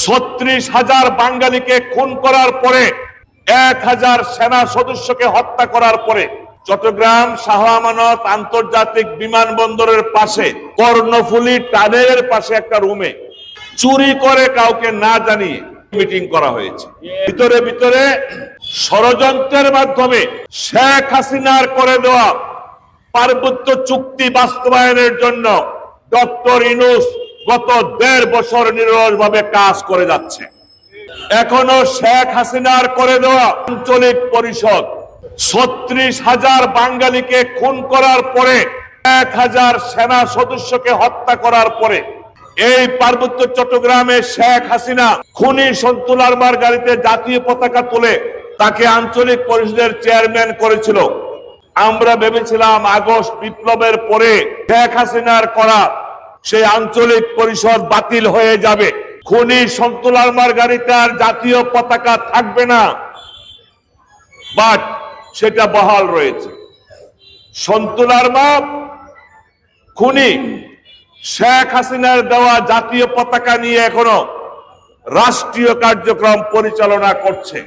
36,000 বাঙালিকে খুন করার পরে 1,000 সেনা সদস্যকে হত্যা করার পরে চট্টগ্রাম শাহ আমানত আন্তর্জাতিক বিমানবন্দরের পাশে কর্ণফুলী টানেলের পাশে একটা রুমে চুরি করে কাউকে না জানিয়ে মিটিং করা হয়েছে। ভিতরে ভিতরে ষড়যন্ত্রের মাধ্যমে শেখ হাসিনার করে দেওয়া পার্বত্য চুক্তি বাস্তবায়নের জন্য ডক্টর ইউনূস গত 1.5 বছর নিরলসভাবে কাজ করে যাচ্ছে। এখনো শেখ হাসিনার করে দেওয়া আঞ্চলিক পরিষদ 36,000 বাঙালিকে খুন করার পরে 1,000 সেনা সদস্যকে হত্যা করার পরে এই পার্বত্য চট্টগ্রামে শেখ হাসিনা খুনি সন্তুল আরমার গাড়িতে জাতীয় পতাকা তুলে তাকে আঞ্চলিক পরিষদের চেয়ারম্যান করেছিল। আমরা ভেবেছিলাম আগস্ট বিপ্লবের পরে শেখ হাসিনার করা সেই আঞ্চলিক পরিষদ বাতিল হয়ে যাবে, খুনি সন্তুল আরমার গাড়িতে আর জাতীয় পতাকা থাকবে না, বাট সেটা বহাল রয়েছে। সন্তুল আরমা খুনি শেখ হাসিনার দেওয়া জাতীয় পতাকা নিয়ে এখনো রাষ্ট্রীয় কার্যক্রম পরিচালনা করছে।